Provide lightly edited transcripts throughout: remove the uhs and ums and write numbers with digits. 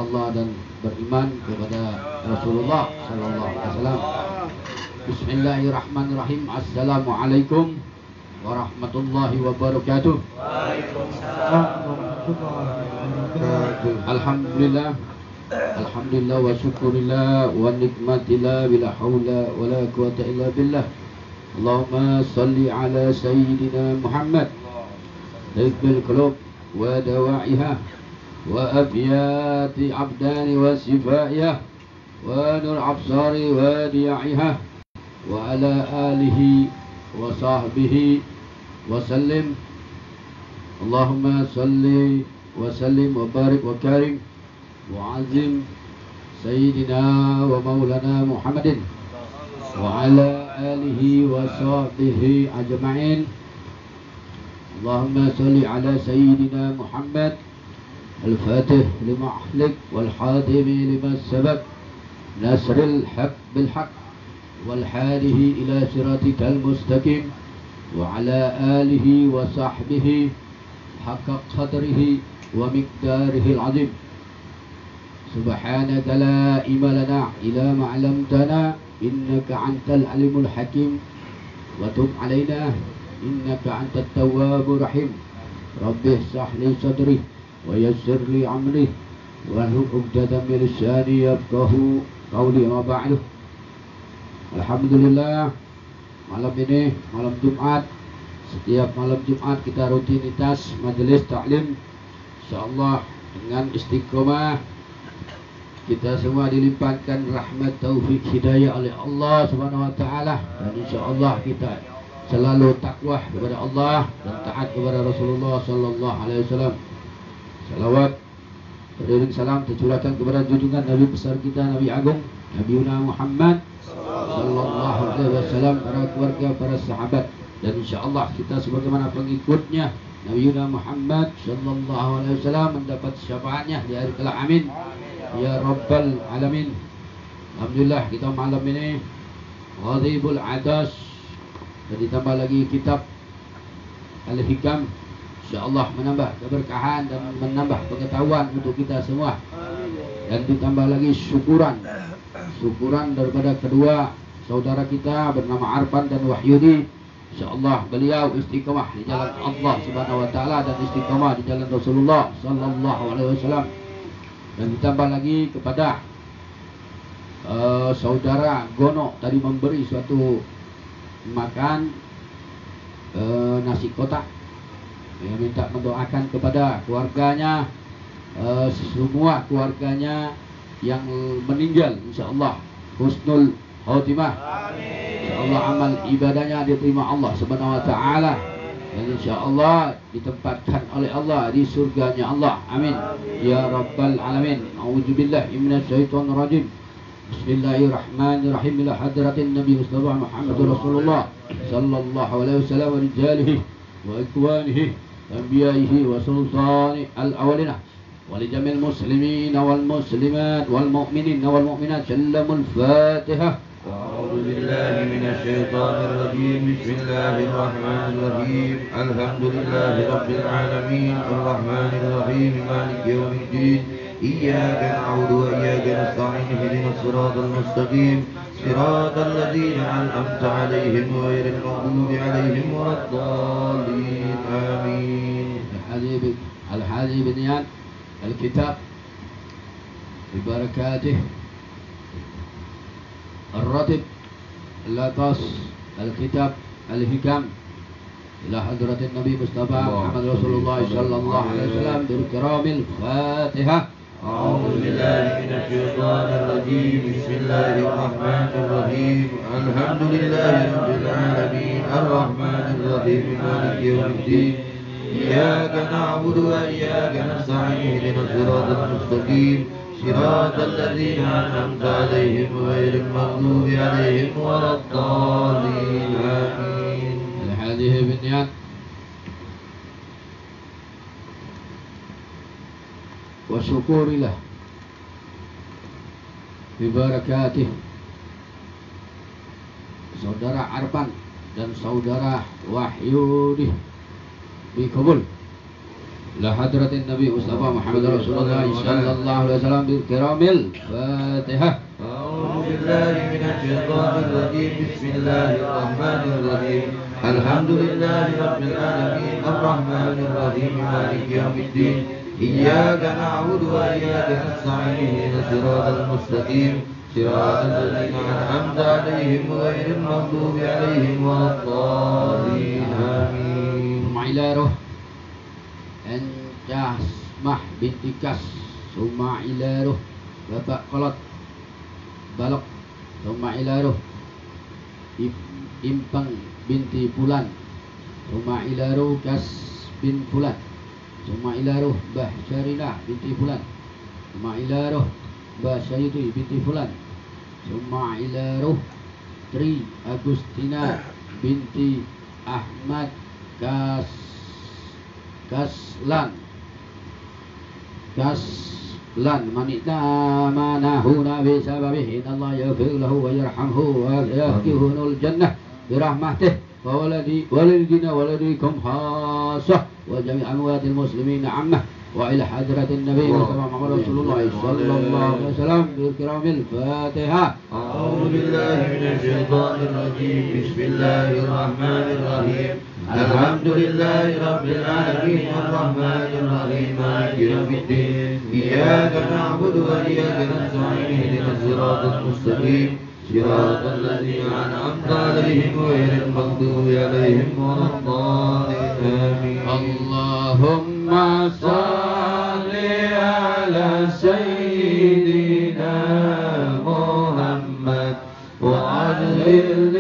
Allah dan beriman kepada Rasulullah sallallahu alaihi wasallam. Bismillahirrahmanirrahim. Assalamualaikum warahmatullahi wabarakatuh. Waalaikumsalam warahmatullahi wabarakatuh. Alhamdulillah. Alhamdulillah wa syukurillah wa nikmatillah bila haula wa la quwata illa billah. Allahumma salli ala sayyidina Muhammad Rizqil qulub wa dawa'iha wa afiyati abdani wa sifaiha wa nur absari wa diya'iha wa ala alihi wa sahbihi wa sallim. Allahumma salli wa sallim wa barik wa karim وعظم سيدنا ومولانا محمد وعلى آله وصحبه أجمعين. اللهم صل على سيدنا محمد الفاتح لما أحلق والحاتم لما سبق نصر الحق بالحق والحاده إلى صراطك المستقيم وعلى آله وصحبه حق قدره ومقداره العظيم. سبحانك لا علم لنا إلا ما علمتنا إنك أنت العليم الحكيم وتب علينا إنك أنت التواب الرحيم. رب اشرح لي صدري ويسر لي أمري واحلل عقدة من لساني يفقهوا قولي ما بعد. Alhamdulillah, malam ini malam Jumat. Setiap malam Jumat kita rutinitas majelis taklim, insyaallah dengan istiqomah. Kita semua dilimpahkan rahmat taufik hidayah oleh Allah Subhanahu wa taala, dan insyaallah kita selalu takwa kepada Allah dan taat kepada Rasulullah sallallahu alaihi wasallam. Salawat beriring salam tercurahkan kepada junjungan Nabi besar kita, Nabi agung Nabi Muhammad sallallahu alaihi wasallam, para keluarga, para sahabat, dan insyaallah kita sebagaimana pengikutnya Nabi Muhammad sallallahu alaihi wasallam mendapat syafaatnya di hari kelak. Amin ya rabbal alamin. Alhamdulillah, kita malam ini Ghadibul Adas, dan ditambah lagi kitab Al-Hikam, insyaallah menambah keberkahan dan menambah pengetahuan untuk kita semua. Dan ditambah lagi syukuran daripada kedua saudara kita bernama Arfan dan Wahyudi. Insyaallah beliau istiqamah di jalan Allah Subhanahu wa taala dan istiqamah di jalan Rasulullah sallallahu alaihi wasallam. Dan ditambah lagi kepada saudara Gono tadi memberi suatu makan nasi kotak. Ya, minta mendoakan kepada keluarganya, semua keluarganya yang meninggal, insyaallah husnul khotimah. Insyaallah amal ibadahnya diterima Allah Subhanahu wa taala, dan insyaallah ditempatkan oleh Allah di surganya Allah. Amin ya rabbal alamin. A'udzubillahi minasyaitonir rajim. Bismillahirrahmanirrahim. Ila hadratin Nabi Mustafa Muhammad Rasulullah sallallahu alaihi wasallam wa rijalihi wa ikhwanihi anbiya'ihi wa sultani al-awwalina wa li jamil muslimina wal muslimat wal mu'minina wal mu'minat. Sallamul Fatihah. أعوذ بالله من الشيطان الرجيم. بسم الله الرحمن الرحيم. الحمد لله رب العالمين الرحمن الرحيم مالك يوم الدين. إياك نعبد وإياك نستعين اهدنا الصراط المستقيم صراط الذين أنعمت عليهم غير المغضوب عليهم ولا الضالين آمين. الحادي بنيان الكتاب ببركاته الراتب اللطاس الكتاب الحكام إلى حضرة النبي مصطفى محمد رسول الله صلى الله عليه وسلم بالكرام الفاتحة. أعوذ بالله من الشيطان الرجيم. بسم الله الرحمن الرحيم. الحمد لله رب العالمين الرحمن الرحيم مالك يوم الدين. إياك نعبد وإياك نستعين اهدنا الصراط المستقيم صراط الذين أنعمت عليهم غير المغضوب عليهم ولا الضالين آمين. هذه بنيان وشكور له ببركاته. Saudara Arfan dan saudara Wahyudi dikabul إلى حضرة النبي مصطفى محمد رسول الله صلى الله عليه وسلم بالكرام الفاتحة. أعوذ بالله من الشيطان الرجيم. بسم الله الرحمن الرحيم. الحمد لله رب العالمين الرحمن الرحيم مالك يوم الدين. إياك نعبد وإياك نستعين اهدنا الصراط المستقيم صراط الذين أنعمت عليهم غير المغضوب عليهم ولا الضالين آمين. Mailaroh Encah Mah binti Kas Sumailaroh Bapak Kolot Balok Sumailaroh Impang binti Fulan Sumailaroh Kas bin Fulan Sumailaroh Bah Syarina binti Fulan Sumailaroh Bah Syaitu binti Fulan Sumailaroh Tri Agustina binti Ahmad Kaslan manita manahuna bisababihi Allah yaghfir lahu wa yarhamhu wa yahkihunul jannah birahmatih wa walidina waladikum khasah wa jami' amwatil muslimin ammah wa ila hadratin nabi Muhammad Rasulullah sallallahu alaihi wasallam bil kiramil Fatihah. A'udzu billahi minasy syaithanir rajim. Bismillahir rahmanir rahim. Alhamdulillahi rabbil alamin arrahmanir rahim maliki yaumiddin. Iyyaka na'budu wa iyyaka nasta'in ihdinas siratal mustaqim siratal ladzina an'amta 'alaihim ghairil maghdubi 'alaihim waladdallin. Allahumma shalli ala sayyidina Muhammad wa adhil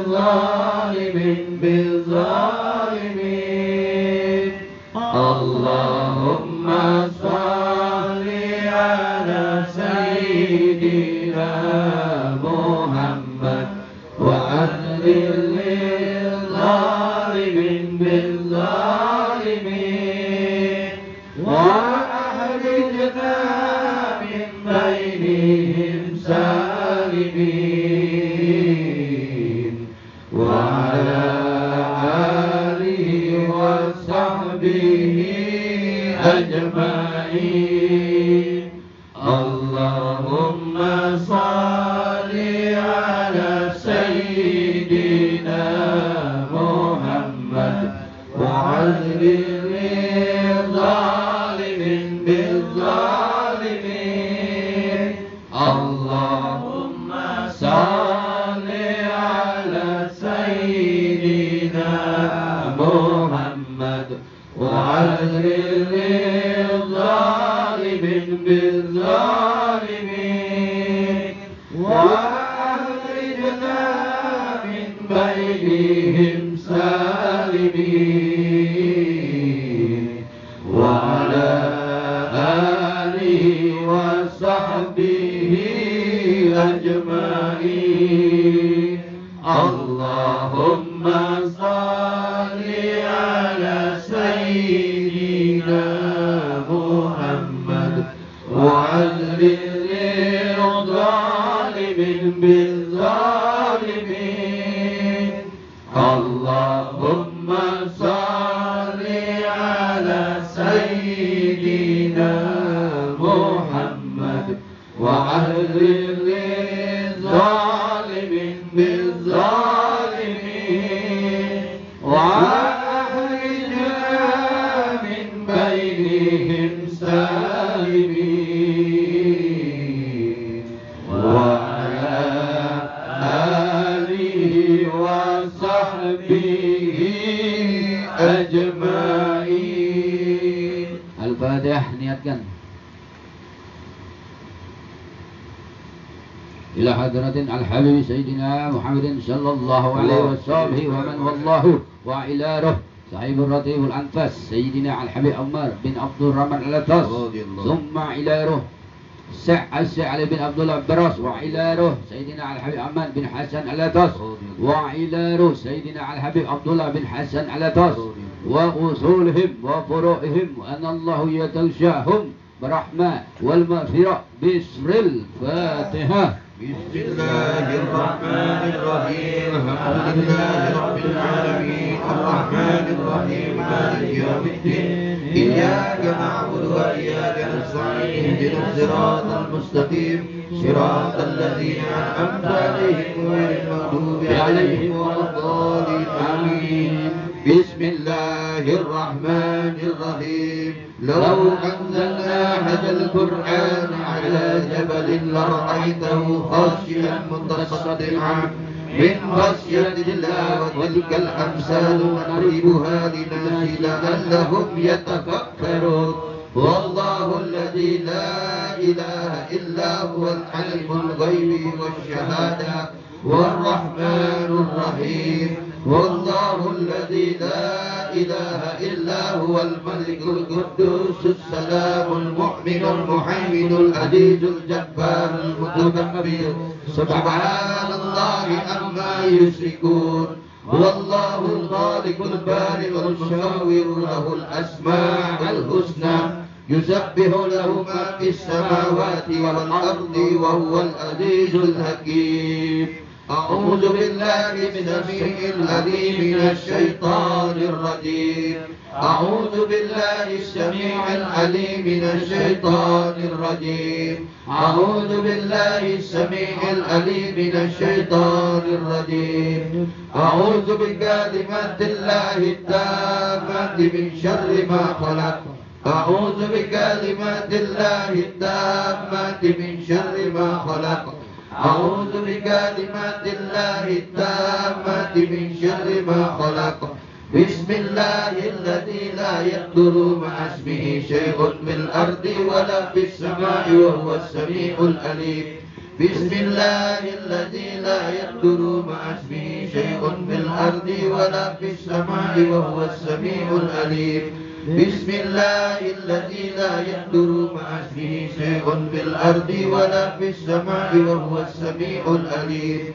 zalimin bil zalimin. Allahumma shalli ala sayyidina Muhammad wa adhil zalimin bil zalimin wa ahrijna min bainihim salimin wa ala alihi wa sahbihi ajma'in. Allahumma salli ala sayyidina Muhammad wa adhil zalimin bil zalimin. Allahumma salli ala sayyidina Muhammad wa adhil zalimin bil zalimin wa akhrijna min bainihim salimin wa ala alihi wa sahbihi ajma'in. Allahumma salli ala sayyidina Muhammad wa adhil zalimin bil zalimin. Allahumma salli ala sayyidina Muhammad wa adhil zalimin bil zalimin wa akhrijna min bainihim salimin wa ala alihi wa sahbihi ajma'in. Al-Fatihah, niatkan. إلى حضرة الحبيب سيدنا محمد صلى الله عليه وسلم ومن والله وإلى روح صاحب الرطيب الأنفاس سيدنا الحبيب عمر بن عبد الرحمن الأطاس ثم إلى روح السعد بن عبد الله البراس وإلى روح سيدنا الحبيب عمان بن حسن الأطاس وإلى روح سيدنا الحبيب عبد الله بن حسن الأطاس وأصولهم وفروعهم وأن الله يتغشاهم برحمة والمغفرة بسر الفاتحة. بسم الله الرحمن الرحيم. الحمد لله رب العالمين الرحمن الرحيم مالك يوم الدين. إياك نعبد وإياك نستعين اهدنا الصراط المستقيم صراط الذين أنعمت عليهم غير المغضوب عليهم ولا الضالين آمين. بسم الله الرحمن الرحيم. لو أنزلنا هذا القرآن على جبل لرأيته خاشعا متصدعا من خشية الله وتلك الأمثال نضربها للناس لعلهم يتفكرون. والله الذي لا إله إلا هو العليم الغيب والشهادة والرحمن الرحيم. والله الذي لا إله إلا هو الملك القدوس السلام المؤمن المهيمن العزيز الجبار المتكبر سبحان الله عما يشركون. والله الخالق البارئ المصور له الأسماء الحسنى يسبح له ما في السماوات والأرض وهو العزيز الحكيم. أعوذ بالله السميع العليم من الشيطان الرجيم. أعوذ بالله السميع العليم من الشيطان الرجيم. أعوذ بالله السميع العليم من الشيطان الرجيم. أعوذ بكلمات الله التامة من شر ما خلق. أعوذ بكلمات الله التامة من شر ما خلق. أعوذ بكلمات الله التامة من شر ما خلق. بسم الله الذي لا يضر مع اسمه شيء في الأرض ولا في السماء وهو السميع العليم. بسم الله الذي لا يضر مع اسمه شيء في الأرض ولا في السماء وهو السميع العليم. بسم الله الذي لا يضر مع اسمه شيء في الأرض ولا في السماء وهو السميع العليم.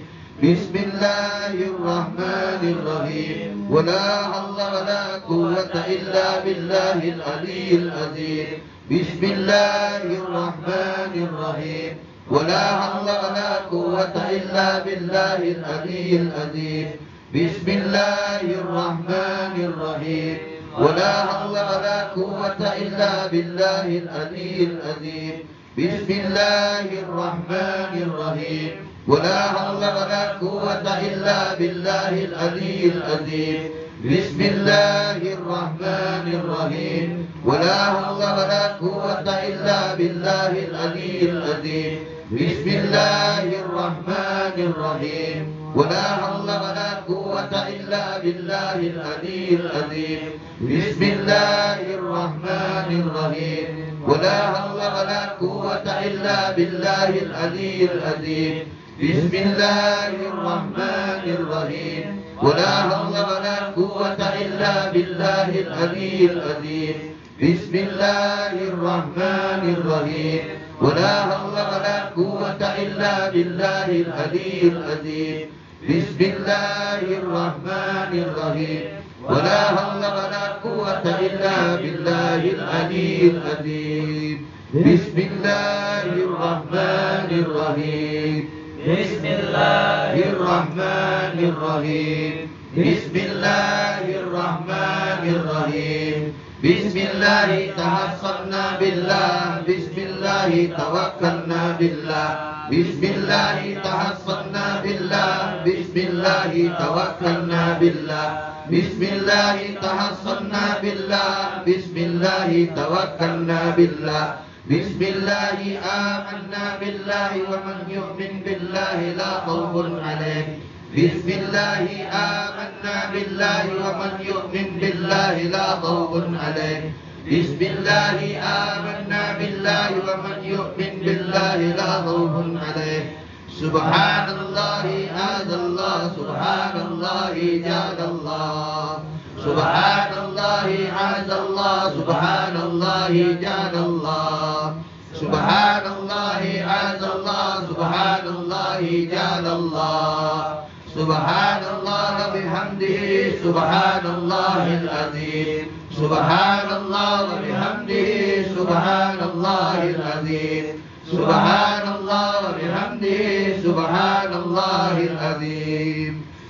بسم الله الرحمن الرحيم. ولا حول ولا قوة إلا بالله العلي العظيم. بسم الله الرحمن الرحيم. ولا حول ولا قوة إلا بالله العلي العظيم. بسم الله الرحمن الرحيم. ولا حول ولا قوة إلا بالله العلي العظيم. بسم الله الرحمن الرحيم. ولا حول ولا قوة إلا بالله العلي العظيم. بسم الله الرحمن الرحيم. ولا حول ولا قوة إلا بالله العلي العظيم. بسم الله الرحمن الرحيم. ولا حول ولا قوة إلا بالله العلي العظيم. بسم الله الرحمن الرحيم. ولا حول ولا قوة إلا بالله العلي العظيم. بسم الله الرحمن الرحيم. ولا حول ولا قوة إلا بالله العلي العظيم. بسم الله الرحمن الرحيم. ولا حول ولا قوة إلا بالله العلي العظيم. بسم الله الرحمن الرحيم. ولا حول ولا قوة إلا بالله العلي العظيم. بسم الله الرحمن الرحيم. بسم الله الرحمن الرحيم. بسم الله الرحمن الرحيم. بسم الله توكلنا بالله. بسم الله توكلنا بالله. بسم الله توكلنا بالله. بسم الله توكلنا بالله. بسم الله توكلنا بالله. بسم الله توكلنا بالله. بسم الله آمنا بالله ومن يؤمن بالله لا خوف عليه. بسم الله آمنا بالله ومن يؤمن بالله لا خوف عليه. بسم الله آمنا بالله ومن يؤمن بالله لا خوف عليه. سبحان الله هذا الله. سبحان الله جاد الله. سبحان الله هذا الله. سبحان الله جاد الله. سبحان الله هذا الله. سبحان الله جاد الله. سبحان الله بحمده. سبحان الله العظيم. سبحان الله وبحمده. سبحان الله العظيم. سبحان الله وبحمده. سبحان الله العظيم.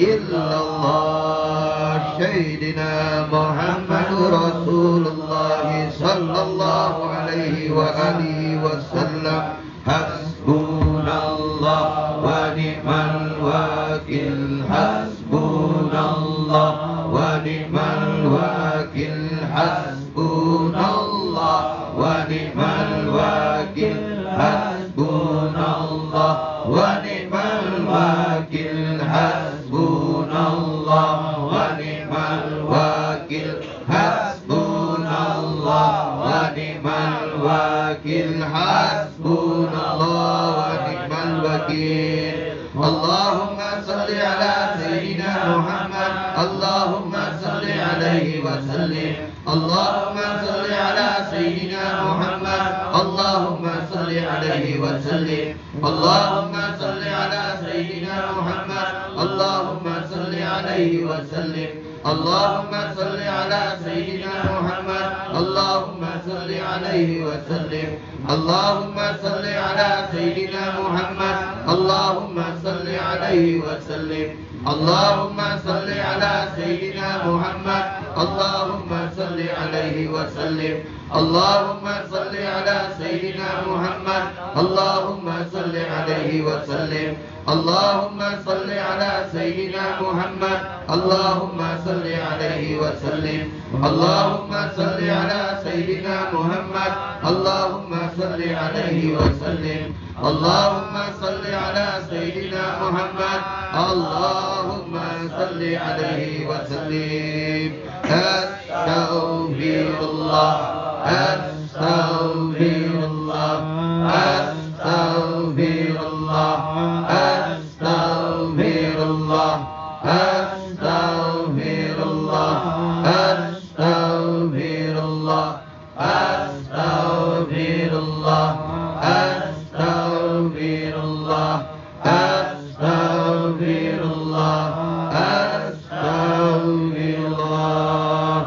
illallah. Sayyidina Muhammad Rasulullah sallallahu alaihi wa alihi wasallam. Hasbunallah wa ni'mal wakil. Hasbunallah wa ni'mal wakil. Hasbunallah wa ni'mal wakil. Hasbunallah wa ni'mal wakil. Hasbunallah wa ni'mal wakil. Hasbunallah wa ni'mal wakil. Hasbunallah wa ni'mal wakil. Allahumma salli ala Sayyidina Muhammad. Allahumma salli alaihi wa sallim. Allahumma salli ala Sayyidina Muhammad. Allahumma salli alaihi wa sallim. Allahumma salli ala Sayyidina Muhammad. Allahumma salli alaihi wa sallim. Allahumma salli ala Sayyidina Muhammad. Allahumma salli alaihi wa sallim. Allahumma salli ala Sayyidina Muhammad. Allahumma salli alaihi wa sallim. Allahumma salli ala Sayyidina Muhammad. Allahumma salli alaihi wa sallim. Allahumma salli ala Sayyidina Muhammad. Allahumma salli alaihi wa sallim. Allahumma salli ala Sayyidina Muhammad. Allahumma salli alaihi wa sallim. Allahumma salli ala Sayyidina Muhammad. Allahumma salli alaihi wa sallim. Allahumma salli ala Sayyidina Muhammad. Allahumma salli alaihi wa sallim. Astaghfirullah. Astaghfirullah. Astaghfirullah. Astaghfirullah. Astaghfirullah. Astaghfirullah. Astaghfirullah. Astaghfirullah. Astaghfirullah. Astaghfirullah.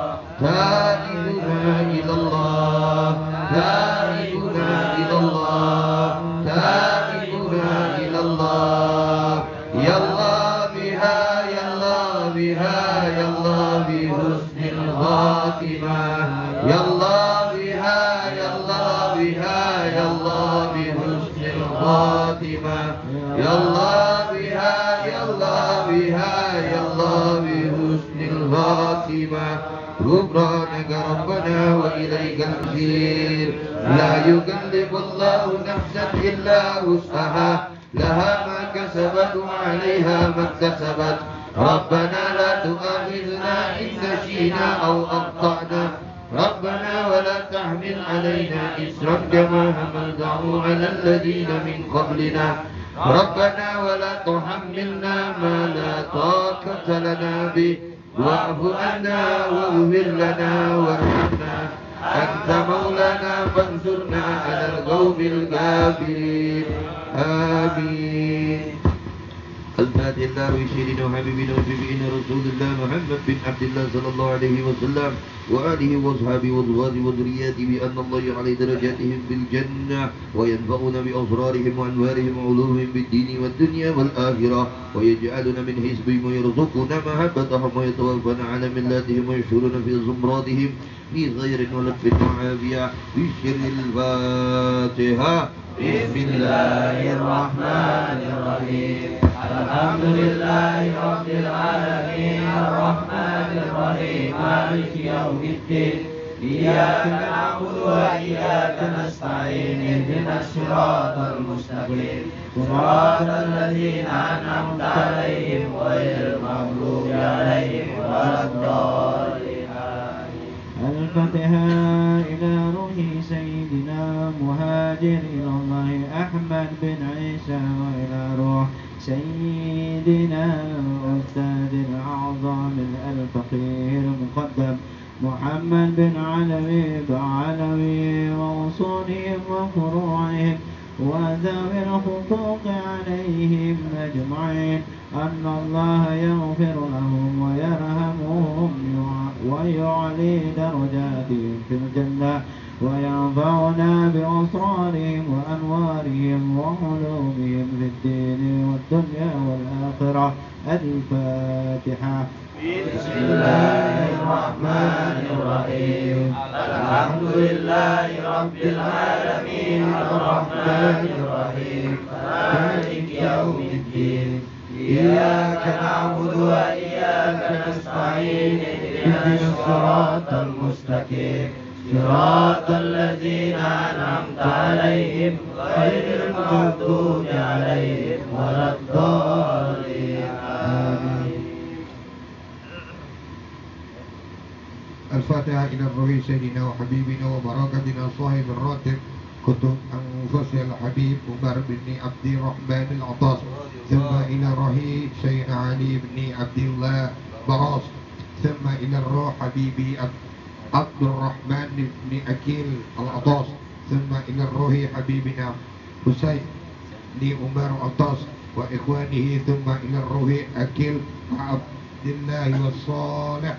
Taibuna ilallah. Taibuna ilallah. Taibuna ilallah. Ya Allah biha, ya Allah biha, ya Allah bi husnil khatimah. Ya Allah biha, ya Allah biha, ya Allah bi husnil khatimah. Ya Allah biha, ya Allah biha, ya Allah bi husnil khatimah. غفرانك ربنا وإليك المصير. لا يكلف الله نفسا إلا وسعها. لها ما كسبت وعليها ما اكتسبت. ربنا لا تؤاخذنا إن نسينا أو أخطأنا. ربنا ولا تحمل علينا إصرا كما حملته على الذين من قبلنا. ربنا ولا تحملنا ما لا طاقة لنا به. واعف عنا واغفر لنا وارحمنا. أنت مولانا فانصرنا على القوم الكافرين. آمين. الفاتحة لله وسيدنا وحبيبنا وشفيعنا رسول الله محمد بن عبد الله صلى الله عليه وسلم وآله وأصحابه وأزواجه وذرياته بأن الله يعلي درجاتهم في الجنة وينفعنا بأسرارهم وأنوارهم وعلومهم بالدين والدنيا والآخرة ويجعلنا من حزبهم ويرزقنا محبتهم ويتوفنا على ملاتهم ويشهرنا في زمراتهم في خير ولطف وعافية. بشر الفاتحة. بسم الله الرحمن الرحيم. الحمد لله رب العالمين الرحمن الرحيم مالك يوم الدين. إياك نعبد وإياك نستعين. اهدنا الصراط المستقيم صراط الذين أنعمت عليهم غير المغضوب عليهم ولا الضالين. الفاتحة إلى روح سيدنا مهاجر إلى الله أحمد بن عيسى وإلى روح سيدنا أستاذ الأعظم الفقيه المقدم محمد بن علوي بعلوي وأصولهم وفروعهم وذوي الحقوق عليهم أجمعين أن الله يغفر لهم ويرحمهم ويعلي درجاتهم في الجنة وينفعنا بأسرارهم وأنوارهم وعلومهم في الدين والدنيا والآخرة والآخرة. الفاتحة. بسم الله الرحمن الرحيم. الحمد لله رب العالمين الرحمن الرحيم مالك يوم الدين. إياك نعبد وإياك نستعين. اهدنا الصراط المستقيم صراط الذين أنعمت عليهم غير المغضوب عليهم ولا الضالين. آمين. الفاتحة إلى الروح سيدنا وحبيبنا وبركتنا صاحب الراتب كتب أنفس الحبيب عمر بن عبد الرحمن العطاس، ثم إلى الرهيب سيدنا علي بن عبد الله براس، ثم إلى الروح حبيبي عبد الرحمن بن أكيل العطاس، ثم إلى الروح حبيبنا حسين بن عمر العطاس وإخوانه، ثم إلى الروح أكيل عبد الله والصالح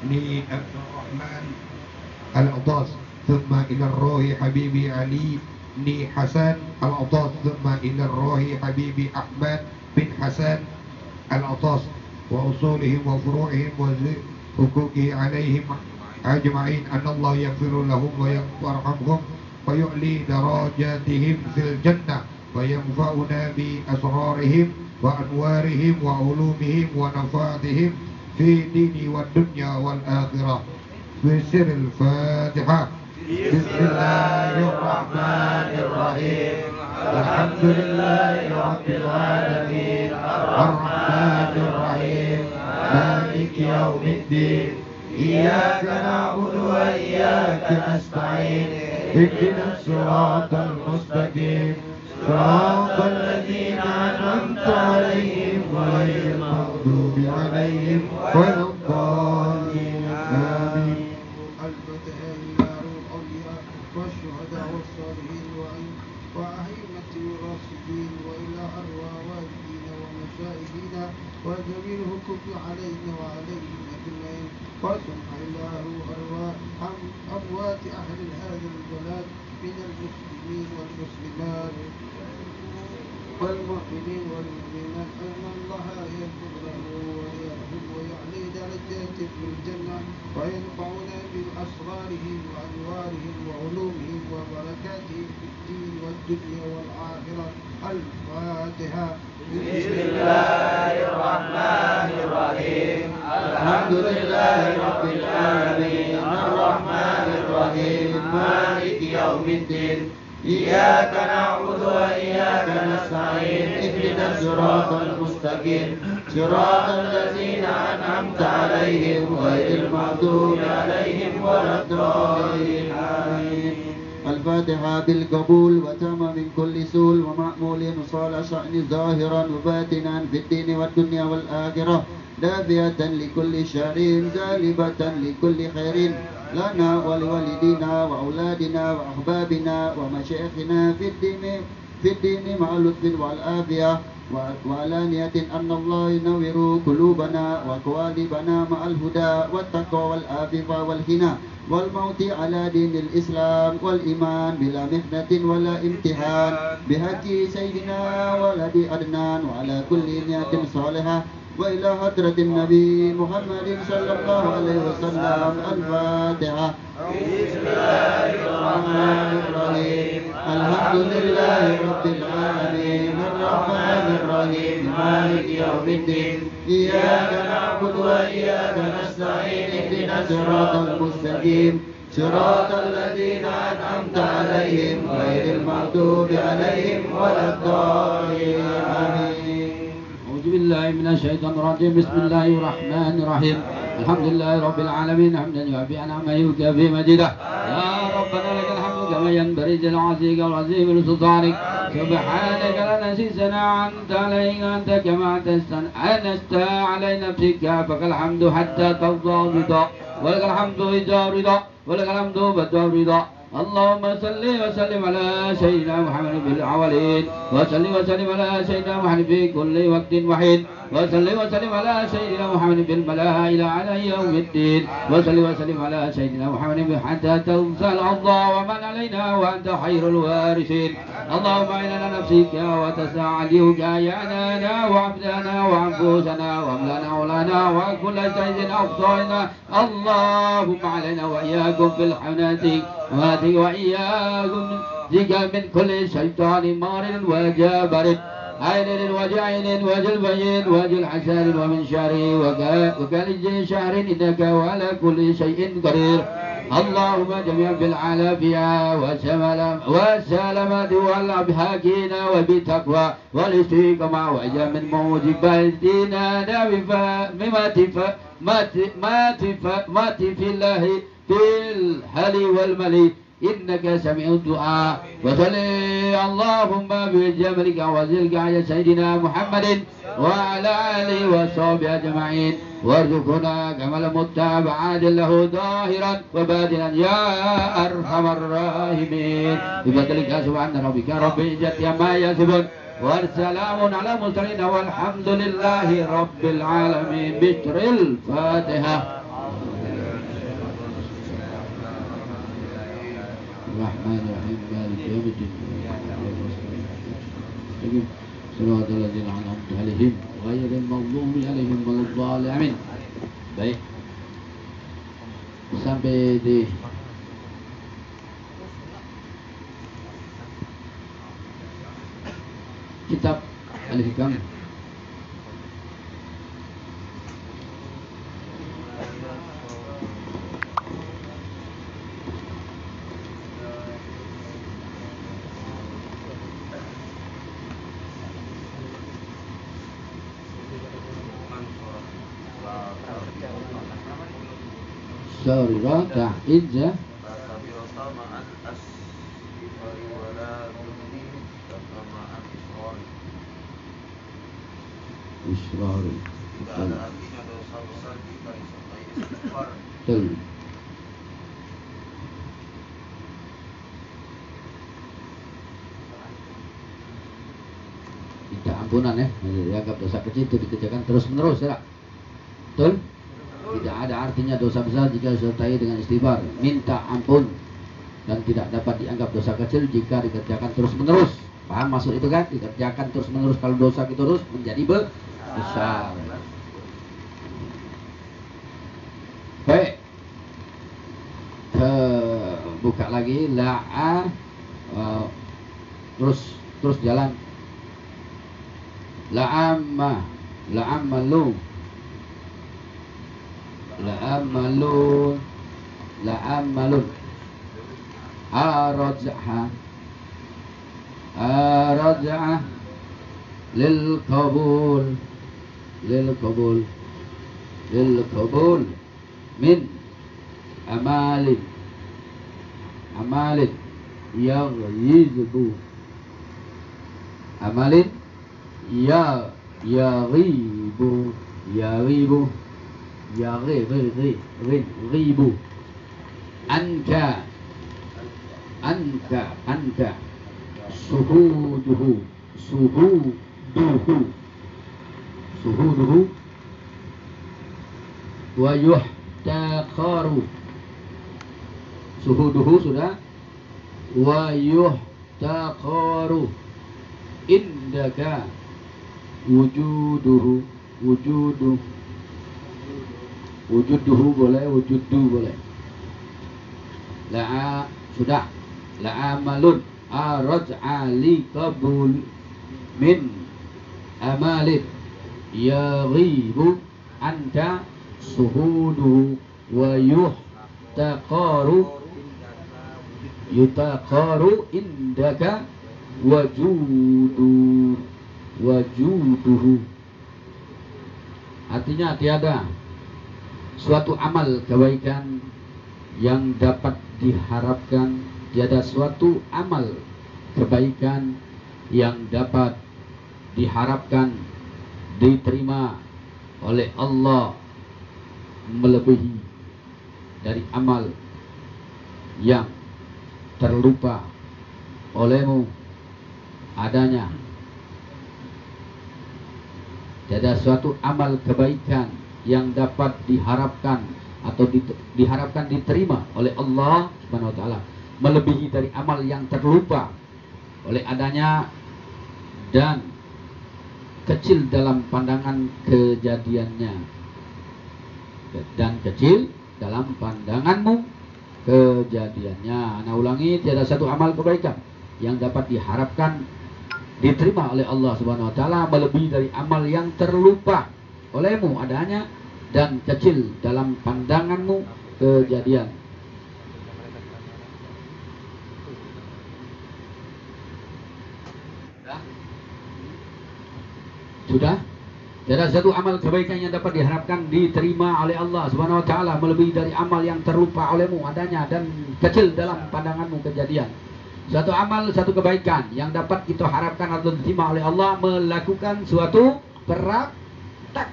بن عبد الرحمن العطاس، ثم إلى الروح حبيبي علي بن حسن العطاس، ثم إلى الروح حبيبي أحمد بن حسن العطاس وأصولهم وفروعهم وحقوقه عليهم أجمعين، أن الله يغفر لهم ويرحمهم ويعلي درجاتهم في الجنة وينفعنا بأسرارهم وأنوارهم وعلومهم ونفعتهم في الدين والدنيا والآخرة. في سر الفاتحة. بسم الله الرحمن الرحيم. الحمد لله رب العالمين الرحمن الرحيم مالك يوم الدين. إياك نعبد وإياك نستعين. اهدنا الصراط المستقيم صراط الذين أنعمت عليهم غير المغضوب عليهم ولا الضالين. آمين. الفتح إلى الأولياء والشهداء والصالحين وأئمة الراشدين وإلى أرواح والدين ومشايخنا وجميع الحقوق علينا وعليهم أجمعين. وسمح الله أموات أهل هذا البلد من المسلمين والمسلمات والمؤمنين والمؤمنات أن الله يغفر له ويرحم ويعلي درجاته في الجنة وينفعنا بأسرارهم وأنوارهم وعلومهم وبركاتهم في الدين والدنيا والآخرة. الفاتحة. بسم الله الرحمن الرحيم. الحمد لله رب العالمين الرحمن الرحيم مالك يوم الدين. إياك نعبد وإياك نستعين. اهدنا الصراط المستقيم صراط الذين أنعمت عليهم غير المغضوب عليهم ولا الضالين. آمين. الفاتحة بالقبول وتم من كل سول ومأمول صال شأن ظاهرا وباطنا في الدين والدنيا والآخرة، دافئة لكل شر جالبة لكل خير لنا ولوالدينا وأولادنا وأحبابنا ومشايخنا في الدين مع اللطف والعافية وعلانية، أن الله ينور قلوبنا وقوالبنا مع الهدى والتقوى والعافية والغنى والموت على دين الإسلام والإيمان بلا محنة ولا امتحان، بحق سيدنا ولد عدنان وعلى كل نية صالحة، وإلى حضرة النبي محمد صلى الله عليه وسلم. الفاتحة. بسم الله الرحمن الرحيم. الحمد لله رب العالمين الرحمن الرحيم مالك يوم الدين. إياك نعبد وإياك نستعين. اهدنا الصراط المستقيم صراط الذين أنعمت عليهم غير المغضوب عليهم ولا الضالين. آمين. أعوذ بالله من الشيطان الرجيم. بسم الله الرحمن الرحيم. الحمد لله رب العالمين حمدا يوافي نعمه ويكافئ مجيده. يا ربنا لك الحمد كما ينبغي جل وعزيك والعظيم لسلطانك. سبحانك لا نحصي ثناء أنت عليك أنت كما أنست على نفسك، فلك الحمد حتى ترضى رضا، ولك الحمد إذا رضا، ولك الحمد بعد رضا. اللهم صل وسلم على سيدنا محمد في الأولين، وصل وسلم على سيدنا محمد في كل وقت وحين. وصل وسلم على سيدنا محمد بالملائكة إلى على يوم الدين وصل وسلم على سيدنا محمد حتى توصل الله ومن علينا وأنت خير الوارثين اللهم إنا نفسك وتستعجلك أعياننا وعبدنا وأنفسنا وأملنا ولنا وكل شيء أفضلنا اللهم علينا وإياكم بالحنات وإياكم من كل شيطان مارد وجابر عين وجعين وجلبين وجل حسان ومن شر وكالج شهر إنك وعلى كل شيء قدير اللهم جميعا بالعافية والسلامة والأبهاكين وبالتقوى والاستقامة وإجا من موجبات ديننا ما في الله في الحل والملي إنك سميع الدعاء وصلي اللهم بجمالك وزلك على سيدنا محمد وعلى آله وصحبه أجمعين وارزقنا كمال المتابعات له ظاهرا وباطنا يا أرحم الراحمين بفضلك سبحان ربك رب العزة عما يصفون والسلام على المرسلين والحمد لله رب العالمين بشر الفاتحة الرحمن الرحيم مالك يوم الدين صراط الذين أنعمت عليهم غير المغضوب عليهم ولا الضالين amin. Baik, sampai di kitab Al-Hikam Syarira Ta'idja Israri Betul. Minta ampunan ya, dianggap dosa kecil itu dikerjakan terus menerus ya. Betul? Tidak ada artinya dosa besar jika disertai dengan istighfar, minta ampun, dan tidak dapat dianggap dosa kecil jika dikerjakan terus menerus. Paham maksud itu kan? Dikerjakan terus menerus, kalau dosa itu terus menjadi besar. Baik, buka lagi la'a, terus jalan. La'ammalun araj'ah lil qabul min amalin yaghyibu amalin yaghibu anka suhuduhu wa yuhtaqaru suhuduhu sudah wa yuhtaqaru indaka wujuduhu boleh, wujudu boleh. La'a sudah. La'amalun araj'a li qabul min amalin yaghibu anta suhuduhu wa yutaqaru indaka wajuduhu. Artinya tiada suatu amal kebaikan yang dapat diharapkan, tiada suatu amal kebaikan yang dapat diharapkan diterima oleh Allah melebihi dari amal yang terlupa olehmu adanya. tiada suatu amal kebaikan yang dapat diharapkan atau diharapkan diterima oleh Allah Subhanahu wa taala melebihi dari amal yang terlupa oleh adanya dan kecil dalam pandangan kejadiannya, dan kecil dalam pandanganmu kejadiannya. Nah, ulangi, tiada satu amal kebaikan yang dapat diharapkan diterima oleh Allah Subhanahu wa taala melebihi dari amal yang terlupa olehmu adanya dan kecil dalam pandanganmu kejadian. Sudah? Tiada satu amal kebaikan yang dapat diharapkan diterima oleh Allah Subhanahu wa taala melebihi dari amal yang terlupa olehmu adanya dan kecil dalam pandanganmu kejadian. Suatu amal, satu kebaikan yang dapat kita harapkan atau diterima oleh Allah melakukan suatu praktek,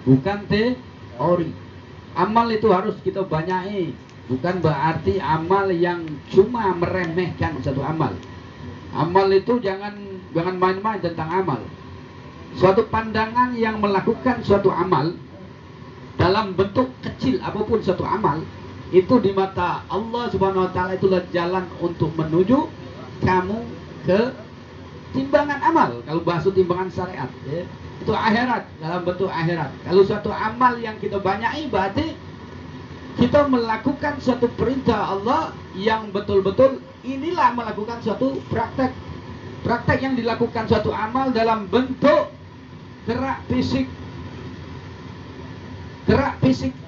bukan teori. Amal itu harus kita banyai, bukan berarti amal yang cuma meremehkan satu amal. Amal itu jangan main-main tentang amal. Suatu pandangan yang melakukan suatu amal dalam bentuk kecil apapun suatu amal, itu di mata Allah Subhanahu wa taala itulah jalan untuk menuju kamu ke timbangan amal. Kalau bahasa timbangan syariat, ya, itu akhirat, dalam bentuk akhirat. Kalau suatu amal yang kita banyai berarti kita melakukan suatu perintah Allah yang betul-betul inilah melakukan suatu praktek. Praktek yang dilakukan suatu amal dalam bentuk gerak fisik,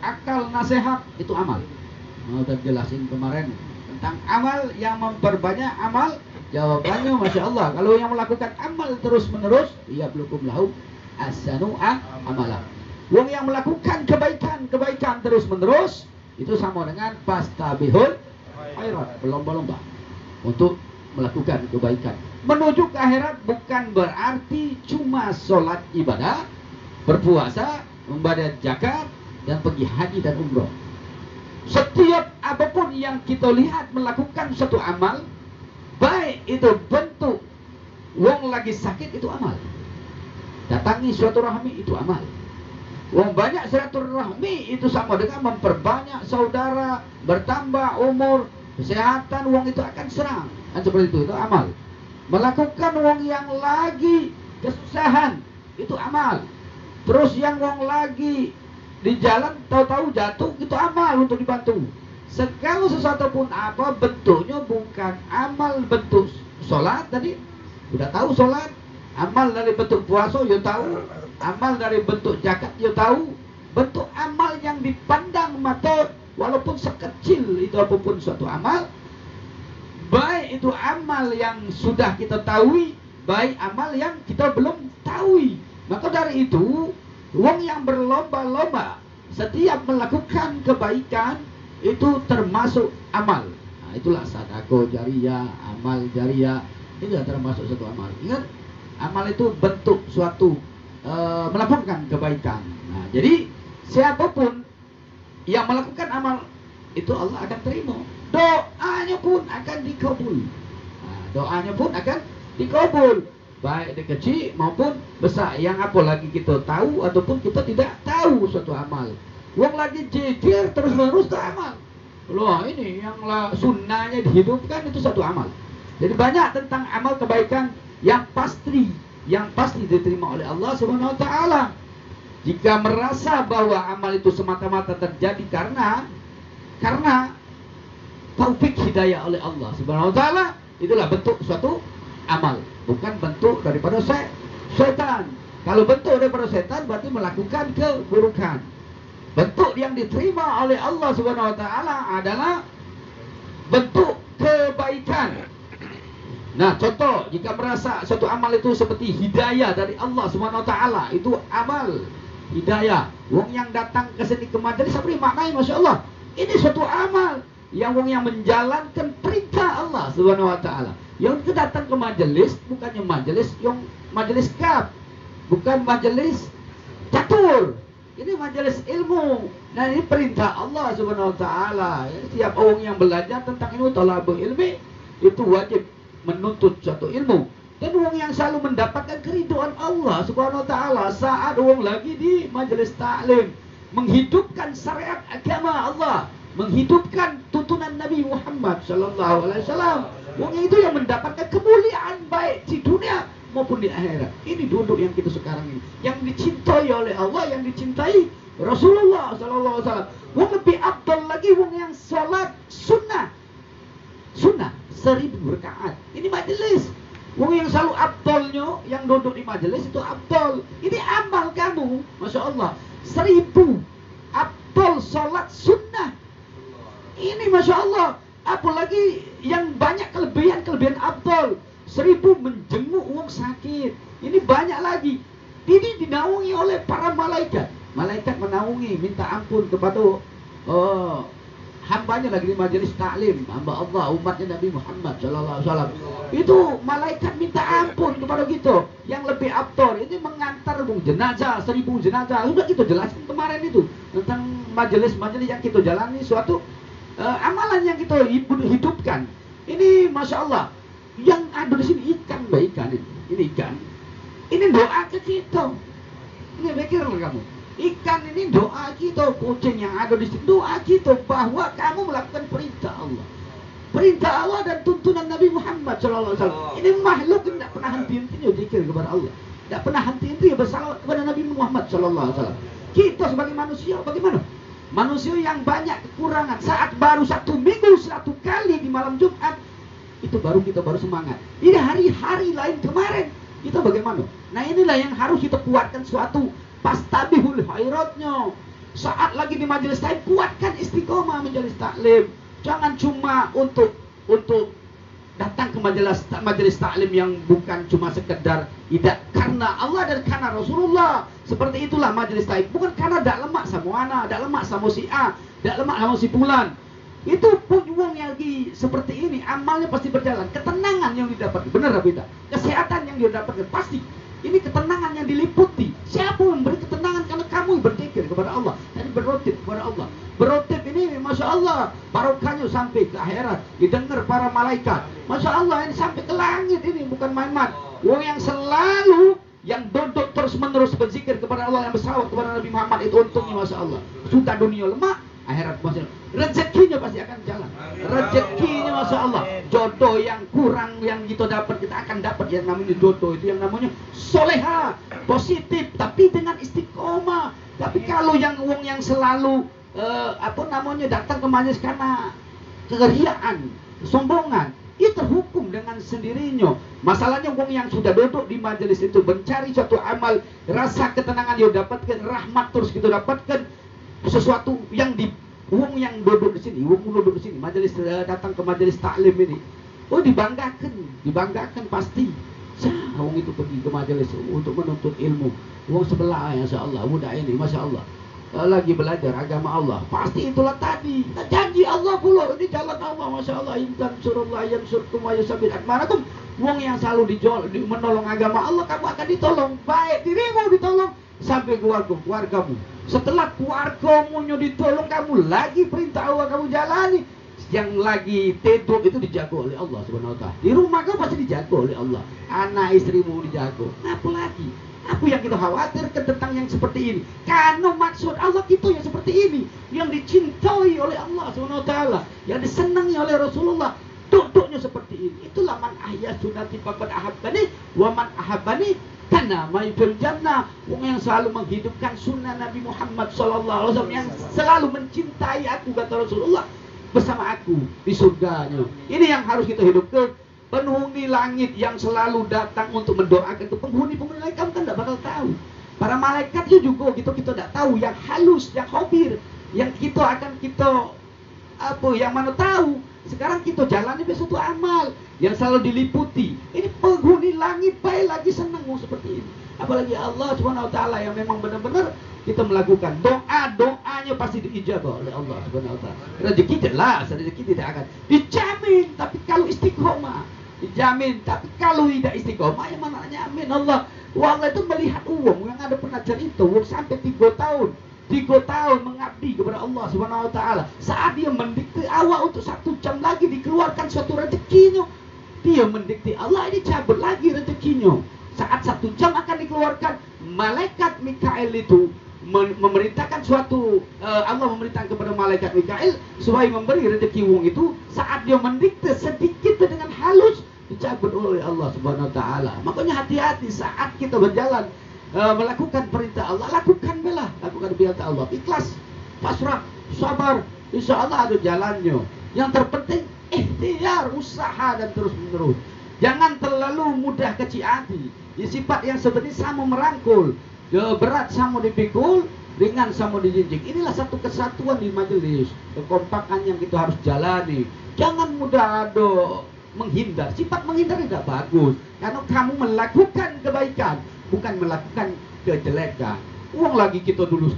akal, nasihat, itu amal. Mau terjelasin kemarin tentang amal yang memperbanyak amal. Jawabannya Masya Allah, kalau yang melakukan amal terus menerus, ya belukum lahu asanu amalah. Wong yang melakukan kebaikan terus menerus, itu sama dengan pastabihul khairat, berlomba-lomba untuk melakukan kebaikan. Menuju ke akhirat bukan berarti cuma sholat ibadah, berpuasa, membayar zakat, dan pergi haji dan umroh. Setiap apapun yang kita lihat melakukan suatu amal, baik itu bentuk wong lagi sakit, itu amal. Datangi suatu rahmi, itu amal. Wong banyak silaturahmi, itu sama dengan memperbanyak saudara, bertambah umur, kesehatan, wong itu akan serang. Dan seperti itu amal. Melakukan wong yang lagi kesusahan, itu amal. Terus yang wong lagi di jalan tahu-tahu jatuh, itu amal untuk dibantu. Segala sesuatu pun apa bentuknya bukan amal bentuk sholat tadi, udah tahu sholat. Amal dari bentuk puasa, ya tahu. Amal dari bentuk zakat, ya tahu. Bentuk amal yang dipandang mata, walaupun sekecil itu apapun suatu amal, baik itu amal yang sudah kita tahu, baik amal yang kita belum tahu. Maka dari itu, wong yang berlomba-lomba setiap melakukan kebaikan itu termasuk amal. Nah, itulah sedekah jariyah, amal jariyah, itu termasuk satu amal. Ingat, amal itu bentuk suatu melakukan kebaikan. Nah, jadi siapapun yang melakukan amal itu Allah akan terima. Doanya pun akan dikabul. Nah, doanya pun akan dikabul, baik dia kecil maupun besar. Yang apa lagi kita tahu ataupun kita tidak tahu suatu amal. Wong lagi jikir terus menerus itu amal. Loh, ini yang sunnahnya dihidupkan, itu satu amal. Jadi banyak tentang amal kebaikan yang pasti diterima oleh Allah Subhanahu wa taala. Jika merasa bahwa amal itu semata-mata terjadi karena taufik hidayah oleh Allah Subhanahu wa taala, itulah bentuk suatu amal, bukan bentuk daripada setan. Kalau bentuk daripada setan berarti melakukan keburukan. Bentuk yang diterima oleh Allah Subhanahu wa taala adalah bentuk kebaikan. Nah, contoh, jika merasa suatu amal itu seperti hidayah dari Allah Subhanahu wa taala, itu amal hidayah. Wong yang datang ke sini ke majelis, apa maknanya? Masya Allah, ini suatu amal yang wong yang menjalankan perintah Allah Subhanahu wa taala. Yang itu datang ke majelis, bukannya majelis yang majelis kaf, bukan majelis catur. Ini majelis ilmu. Nah, ini perintah Allah Subhanahu wa taala. Setiap orang yang belajar tentang ilmu, talabul ilmi, itu wajib menuntut suatu ilmu. Dan wong yang selalu mendapatkan keridhaan Allah Subhanahu wa taala saat wong lagi di majelis taklim, menghidupkan syariat agama Allah, menghidupkan tuntunan Nabi Muhammad sallallahu alaihi wasallam. Wong itu yang mendapatkan kemuliaan baik di dunia maupun di akhirat. Ini duduk yang kita sekarang ini, yang dicintai oleh Allah, yang dicintai Rasulullah sallallahu alaihi wasallam. Wong lebih abdul lagi wong yang salat sunnah 1000 rakaat. Ini majelis. Wong yang selalu abdolnya, yang duduk di majelis itu abdol. Ini amal kamu, Masya Allah. 1000 abdol sholat sunnah. Ini Masya Allah. Apalagi yang banyak kelebihan abdol. 1000 menjenguk wong sakit. Ini banyak lagi. Ini dinaungi oleh para malaikat. Malaikat menaungi, minta ampun kepada hambanya lagi di majelis taklim, hamba Allah, umatnya Nabi Muhammad sallallahu alaihi wasallam. Itu malaikat minta ampun kepada kita. Yang lebih abdol ini mengantar jenazah, 1000 jenazah. Sudah kita jelaskan kemarin itu tentang majelis-majelis yang kita jalani, suatu amalan yang kita hidupkan. Ini Masya Allah. Yang ada di sini ikan, ikan ini ikan. Ini doa ke kita. Ini pikirlah kamu. Ikan ini doa kita, kucing yang ada di situ doa kita bahwa kamu melakukan perintah Allah. Perintah Allah dan tuntunan Nabi Muhammad sallallahu alaihi wasallam. Ini makhluk tidak pernah henti-hentinya zikir kepada Allah. Tidak pernah henti-hentinya bersalawat kepada Nabi Muhammad sallallahu alaihi wasallam. Kita sebagai manusia bagaimana? Manusia yang banyak kekurangan. Saat baru 1 minggu 1 kali di malam Jumat, itu baru kita semangat. Ini hari-hari lain kemarin kita bagaimana? Nah inilah yang harus kita kuatkan suatu pastabihul khairatnya. Saat lagi di majelis taklim, kuatkan istiqomah majelis taklim. Jangan cuma untuk datang ke majelis taklim yang bukan cuma sekedar tidak karena Allah dan karena Rasulullah. Seperti itulah majelis taklim. Bukan karena dak lemak sama anak, dak lemak sama si A, dak lemak sama si Fulan. Itu pun wong yang lagi seperti ini, amalnya pasti berjalan. Ketenangan yang didapat, benar apa tidak? Kesehatan yang dia dapatkan pasti. Ini ketenangan yang diliputi. Siapa yang memberi ketenangan? Karena kamu berzikir kepada Allah dan berotib kepada Allah. Berotib ini Masya Allah, barokahnya sampai ke akhirat, didengar para malaikat. Masya Allah, ini sampai ke langit, ini bukan main-main. Wong yang selalu yang duduk terus menerus berzikir kepada Allah, yang bersalawat kepada Nabi Muhammad, itu untungnya Masya Allah. Sudah dunia lemah, akhirat Masya Allah. Rezekinya pasti akan jalan. Rezekinya Masya Allah. Jodoh yang kurang yang kita dapat, kita akan dapat yang namanya jodoh itu, yang namanya soleha, positif, tapi dengan istiqomah. Tapi kalau yang wong yang selalu datang ke majelis karena keriaan, kesombongan, itu terhukum dengan sendirinya. Masalahnya wong yang sudah duduk di majelis itu mencari suatu amal, rasa ketenangan dia dapatkan, rahmat terus kita dapatkan, sesuatu yang di wong yang duduk di sini, majelis datang ke majelis taklim ini, dibanggakan pasti. Wong itu pergi ke majelis untuk menuntut ilmu. Wong sebelah, ya Allah, muda ini, Masya Allah, lagi belajar agama Allah. Pasti itulah tadi janji Allah pula, ini jalan Allah, Masya Allah. Intan surullah yang surkum wa yusabir akmarakum. Wong yang selalu menolong agama Allah, kamu akan ditolong. Baik dirimu ditolong sampai keluargamu. Setelah keluargamu ditolong, kamu lagi perintah Allah kamu jalani. Yang lagi tidur itu dijaga oleh Allah Subhanahu wa taala. Di rumah kamu pasti dijaga oleh Allah. Anak istrimu dijaga. Apa lagi? Apa yang kita khawatirkan tentang yang seperti ini? Karena maksud Allah kita yang seperti ini, yang dicintai oleh Allah Subhanahu wa taala, yang disenangi oleh Rasulullah. Duduknya seperti ini. Itulah man ahya sunnati faqad ahabbani wa man ahabbani kana maifil jannah. Wong yang selalu menghidupkan sunnah Nabi Muhammad sallallahu alaihi wasallam, yang selalu mencintai aku, kata Rasulullah, bersama aku di surganya. Ini yang harus kita hidupkan. Penghuni langit yang selalu datang untuk mendoakan itu, penghuni-penghuni langit kamu kan tidak bakal tahu. Para malaikat itu juga kita tidak tahu, yang halus, yang khabir, yang kita yang mana tahu. Sekarang kita jalani suatu amal yang selalu diliputi. Ini penghuni langit baik lagi senang seperti ini. Apalagi Allah Subhanahu wa taala yang memang benar-benar kita melakukan doanya pasti diijabah oleh Allah Subhanahu wa taala. Rezeki jelas, rezeki tidak akan dijamin, tapi kalau istiqomah dijamin. Tapi kalau tidak istiqomah, yang mana nyamin Allah? Allah itu melihat uang yang ada pernah cerita uang sampai 3 tahun mengabdi kepada Allah Subhanahu wa taala. Saat dia mendikte awal untuk 1 jam lagi dikeluarkan suatu rezekinya, dia mendikte Allah ini cabut lagi rezekinya. Saat 1 jam akan dikeluarkan, malaikat Mikail itu memerintahkan suatu Allah memerintahkan kepada malaikat Mikail supaya memberi rezeki wong itu. Saat dia mendikte sedikit dengan halus, dicabut oleh Allah Subhanahu wa taala. Makanya hati-hati saat kita berjalan melakukan perintah Allah, lakukan perintah Allah, ikhlas, pasrah, sabar, insya Allah ada jalannya. Yang terpenting ikhtiar, usaha dan terus menerus. Jangan terlalu mudah kecil hati. Ya, sifat yang seperti sama merangkul, berat sama dipikul, ringan sama dijinjing. Inilah satu kesatuan di majelis, kekompakan yang kita harus jalani. Jangan mudah menghindar. Sifat menghindar tidak bagus, karena kamu melakukan kebaikan, bukan melakukan kejelekan. Uang lagi kita dulu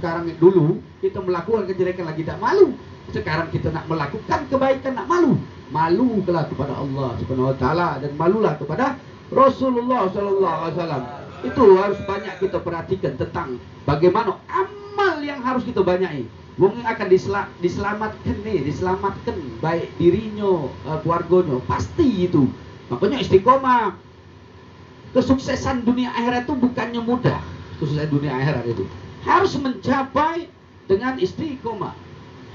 kita melakukan kejelekan lagi tidak malu. Sekarang kita nak melakukan kebaikan nak malu. Malulah kepada Allah Subhanahu wa taala dan malulah kepada Rasulullah sallallahu alaihi wasallam. Itu harus banyak kita perhatikan tentang bagaimana amal yang harus kita banyaki. Wong yang akan diselamatkan baik dirinya, keluarganya, pasti itu. Makanya istiqomah. Kesuksesan dunia akhirat itu bukannya mudah. Kesuksesan dunia akhirat itu harus mencapai dengan istiqomah.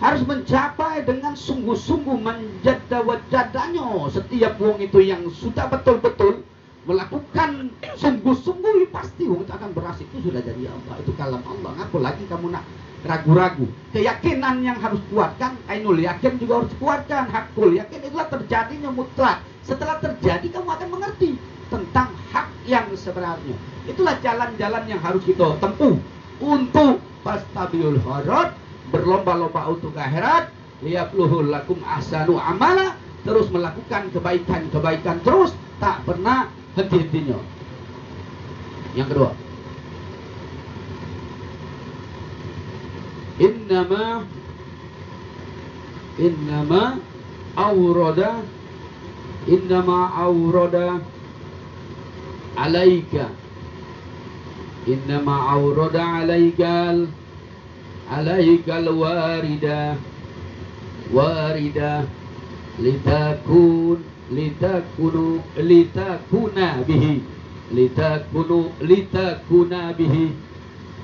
Harus mencapai dengan sungguh-sungguh menjada-wajadanya. Setiap wong itu yang sudah betul-betul melakukan sungguh-sungguh, pasti wong itu akan berhasil. Itu sudah jadi Allah, itu kalam Allah. Apalagi kamu nak ragu-ragu. Keyakinan yang harus kuatkan, ainul yakin juga harus kuatkan. Hakul yakin itulah terjadinya mutlak. Setelah terjadi kamu akan mengerti tentang hak yang sebenarnya. Itulah jalan-jalan yang harus kita tempuh untuk fastabiul khairat, berlomba-lomba untuk akhirat, liyabluhul lakum ahsanu amala, terus melakukan kebaikan-kebaikan terus, tak pernah henti-hentinya. Yang kedua, innama awrada alaika alaikal warida litakuna bihi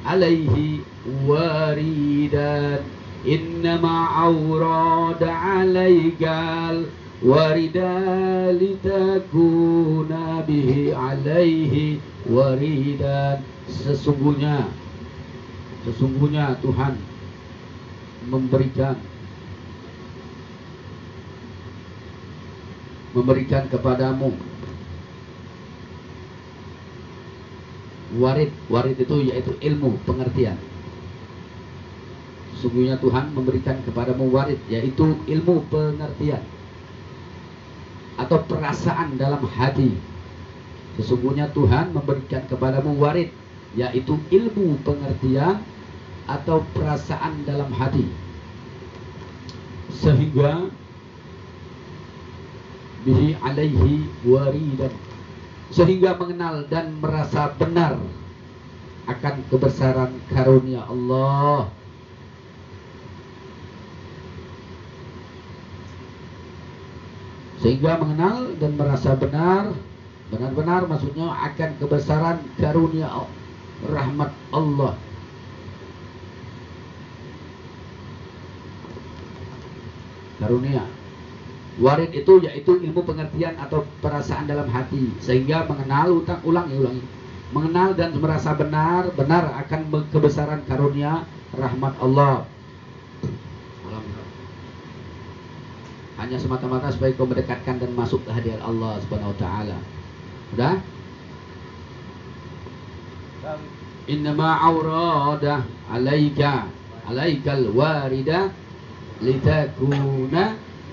alaihi waridan. Innama awrada alaikal warida litakuna bihi alaihi waridan. Sesungguhnya Tuhan memberikan kepadamu warid itu yaitu ilmu pengertian. Sesungguhnya Tuhan memberikan kepadamu warid, yaitu ilmu pengertian atau perasaan dalam hati. Sesungguhnya Tuhan memberikan kepadamu warid, yaitu ilmu pengertian atau perasaan dalam hati, sehingga bihi alaihi waridan, sehingga mengenal dan merasa benar akan kebesaran karunia Allah. Sehingga mengenal dan merasa benar-benar maksudnya akan kebesaran karunia rahmat Allah. Karunia. Warid itu yaitu ilmu pengertian atau perasaan dalam hati, sehingga mengenal, ulangi, mengenal dan merasa benar akan kebesaran karunia rahmat Allah. Hanya semata-mata supaya kau mendekatkan dan masuk ke hadirat Allah Subhanahu wa taala. Sudah? Innama awrada alaikal warida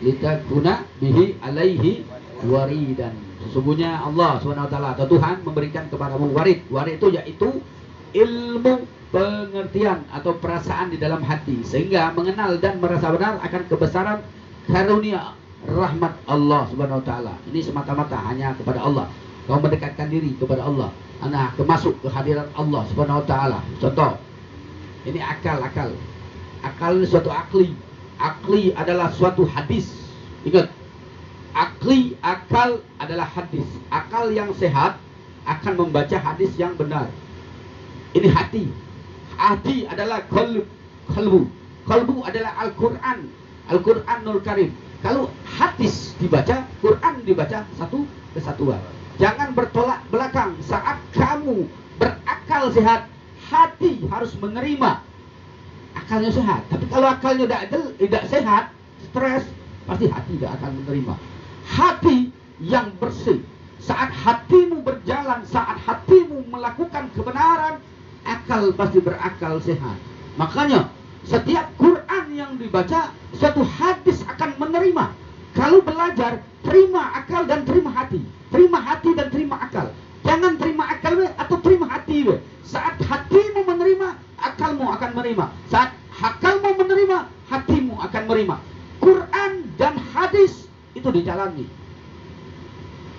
litakuna bihi alaihi waridan. Sesungguhnya Allah Subhanahu wa taala atau Tuhan memberikan kepadamu warid. Warid itu yaitu ilmu pengertian atau perasaan di dalam hati, sehingga mengenal dan merasa benar akan kebesaran karunia rahmat Allah Subhanahu wa taala. Ini semata-mata hanya kepada Allah. Kau mendekatkan diri kepada Allah, anak masuk ke hadirat Allah Subhanahu wa taala. Contoh, ini akal ini suatu akli adalah suatu hadis. Ingat, Akli, akal adalah hadis. Akal yang sehat akan membaca hadis yang benar. Ini hati. Hati adalah kalbu. Kalbu adalah Al-Quran. Al-Quranul Karim. Kalau hadis dibaca, Quran dibaca satu kesatuan. Jangan bertolak belakang. Saat kamu berakal sehat, hati harus menerima. Akalnya sehat. Tapi kalau akalnya tidak sehat, stres, pasti hati tidak akan menerima. Hati yang bersih. Saat hatimu berjalan, saat hatimu melakukan kebenaran, akal pasti berakal sehat. Makanya setiap Quran yang dibaca, suatu hadis akan menerima. Kalau belajar, terima akal dan terima hati. Terima hati dan terima akal. Jangan terima akal atau terima hati. Saat hatimu menerima, akalmu akan menerima. Saat akalmu menerima, hatimu akan menerima. Quran dan hadis itu dijalani.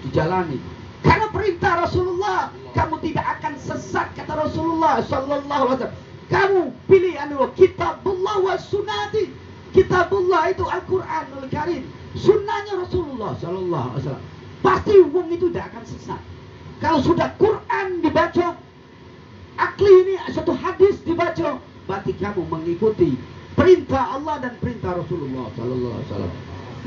Dijalani. Karena perintah Rasulullah, kamu tidak akan sesat, kata Rasulullah sallallahu alaihi wasallam. Kamu pilih kitabullah wa sunnati. Kitabullah itu Al-Quranul Karim. Sunnahnya Rasulullah sallallahu alaihi wasallam. Pasti wong itu tidak akan sesat. Kalau sudah Quran dibaca, akli ini satu hadis dibaca, berarti kamu mengikuti perintah Allah dan perintah Rasulullah sallallahu alaihi wasallam.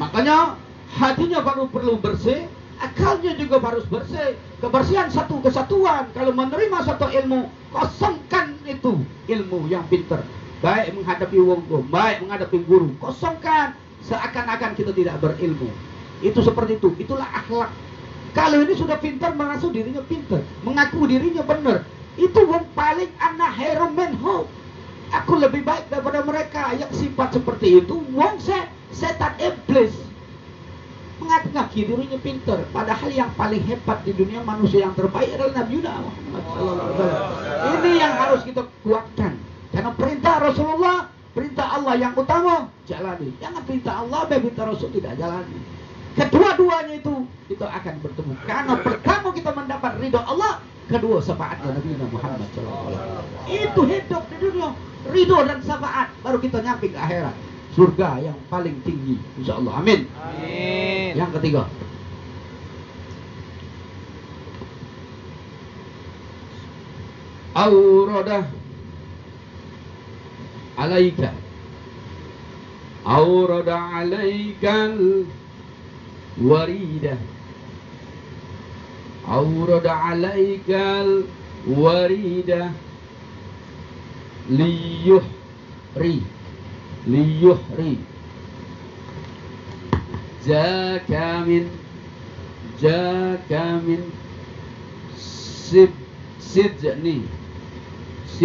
Makanya hatinya baru perlu bersih, akalnya juga harus bersih. Kebersihan satu kesatuan. Kalau menerima satu ilmu, kosongkan itu ilmu yang pintar. Baik menghadapi wong, baik menghadapi guru, kosongkan. Seakan-akan kita tidak berilmu. Itu seperti itu. Itulah akhlak. Kalau ini sudah pintar, merasa dirinya pintar, mengaku dirinya benar, itu wong paling anak hero menho. Aku lebih baik daripada mereka yang sifat seperti itu. Wong setan iblis, mengaku dirinya pintar, padahal yang paling hebat di dunia, manusia yang terbaik adalah Nabi Muhammad SAW. Ini yang harus kita kuatkan. Karena perintah Rasulullah, perintah Allah yang utama, jalani. Jangan perintah Allah, perintah Rasul tidak jalani. Kedua-duanya itu kita akan bertemu. Karena pertama kita mendapat ridho Allah, kedua syafaatnya Nabi Muhammad SAW. Itu hidup di dunia, ridho dan syafaat, baru kita nyampe ke akhirat. Surga yang paling tinggi, insya Allah. Amin. Amin. Yang ketiga, aurada alaika, aurada alaikal warida, aurada alaikal warida liyuhri jaka min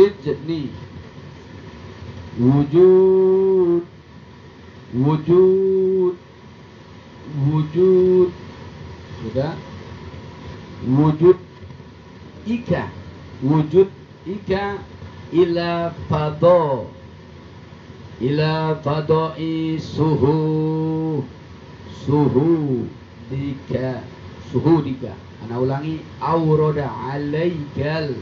sidni wujud sudah, wujud ika ila fadai suhu dika. Ana ulangi, aurada alaikal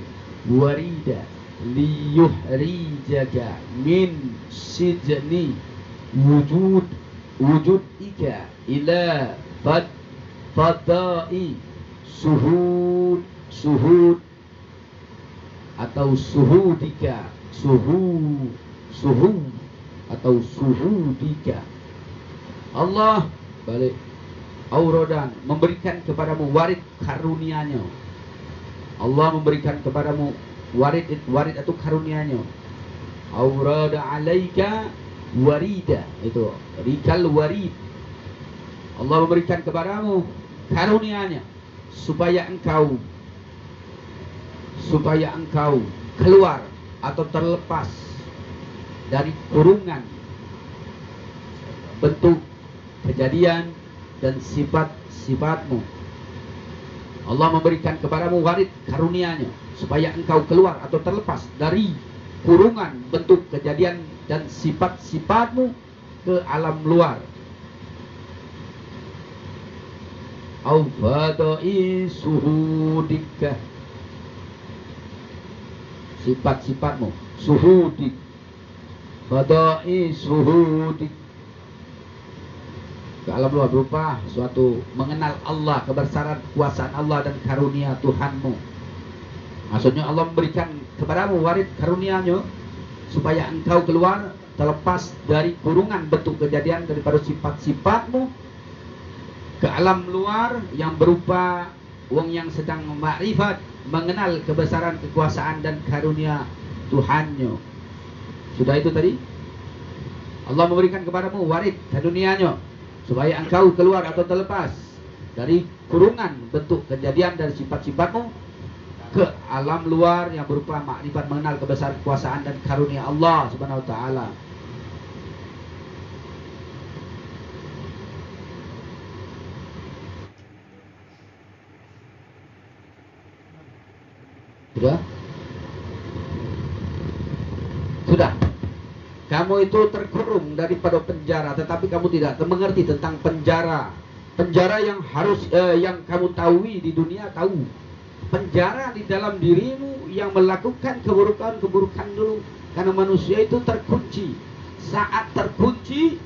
warida liyuhrijaka min sijni wujud ika ila fadai suhud atau suhudika, suhu atau suhudika. Allah balik auradan, memberikan kepadamu warid karunia-Nya. Allah memberikan kepadamu warid atau karunia-Nya. Aurada alaika warida, itu rikal warid. Allah memberikan kepadamu karunia-Nya supaya engkau keluar atau terlepas dari kurungan bentuk, kejadian dan sifat-sifatmu. Allah memberikan kepadamu warid karunia-Nya supaya engkau keluar atau terlepas dari kurungan bentuk, kejadian dan sifat-sifatmu ke alam luar. Au fadai suhudika, sifat-sifatmu, suhudik, fadai suhudik, Ke alam luar berupa suatu mengenal Allah, kebesaran kekuasaan Allah dan karunia Tuhanmu. Maksudnya Allah memberikan kepadamu warid karunia-Nya supaya engkau keluar terlepas dari kurungan bentuk kejadian daripada sifat-sifatmu ke alam luar yang berupa wong yang sedang memakrifat, mengenal kebesaran kekuasaan dan karunia Tuhannya. Sudah itu tadi. Allah memberikan kepadamu warid karunia-Nya supaya engkau keluar atau terlepas dari kurungan bentuk kejadian dan sifat-sifatmu ke alam luar yang berupa makrifat, mengenal kebesaran kekuasaan dan karunia Allah Subhanahu wa taala. Sudah. Kamu itu terkurung daripada penjara, tetapi kamu tidak mengerti tentang penjara. Penjara yang harus yang kamu tahu di dunia tahu. Penjara di dalam dirimu yang melakukan keburukan-keburukan dulu. Karena manusia itu terkunci. Saat terkunci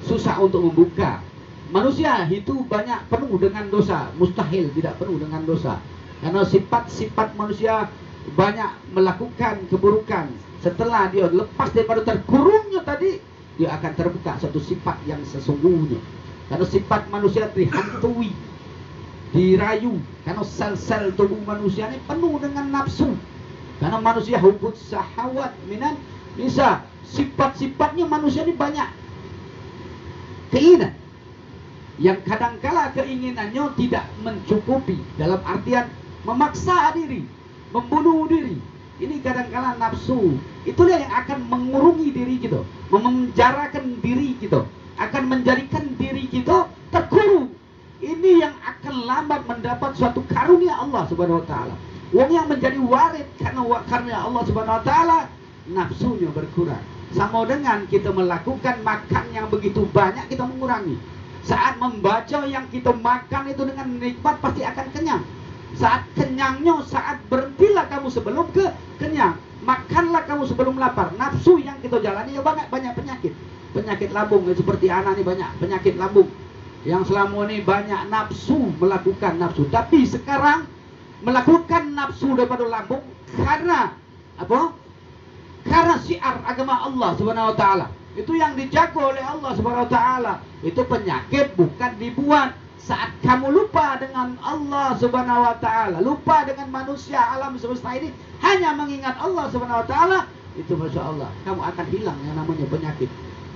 susah untuk membuka. Manusia itu banyak penuh dengan dosa. Mustahil tidak penuh dengan dosa. Karena sifat-sifat manusia banyak melakukan keburukan. Setelah dia lepas daripada terkurungnya tadi, dia akan terbuka satu sifat yang sesungguhnya. Karena sifat manusia dihantui, dirayu. Karena sel-sel tubuh manusia ini penuh dengan nafsu. Karena manusia hubud syahwat minan bisa. Sifat-sifatnya manusia ini banyak keinginan. Yang kadangkala keinginannya tidak mencukupi. Dalam artian memaksa diri, membunuh diri. Ini kadangkala nafsu. Itulah yang akan mengurungi diri kita, memenjarakan diri kita, akan menjadikan diri kita terkurung. Ini yang akan lambat mendapat suatu karunia Allah Subhanahu wa taala. Wong yang menjadi warid karena karunia Allah Subhanahu wa taala, nafsunya berkurang. Sama dengan kita melakukan makan yang begitu banyak, kita mengurangi. Saat membaca yang kita makan itu dengan nikmat pasti akan kenyang. Saat kenyangnya, saat berhentilah kamu sebelum kenyang. Makanlah kamu sebelum lapar. Nafsu yang kita jalani ya banyak penyakit. Penyakit lambung, ya, seperti anak ini banyak penyakit lambung. Yang selama ini banyak nafsu, melakukan nafsu. Tapi sekarang melakukan nafsu daripada lambung karena apa? Karena syiar agama Allah Subhanahu wa taala. Itu yang dijaga oleh Allah Subhanahu wa taala. Itu penyakit bukan dibuat. Saat kamu lupa dengan Allah Subhanahu wa taala, lupa dengan manusia alam semesta ini, hanya mengingat Allah Subhanahu wa taala, itu Masya Allah, kamu akan hilang yang namanya penyakit.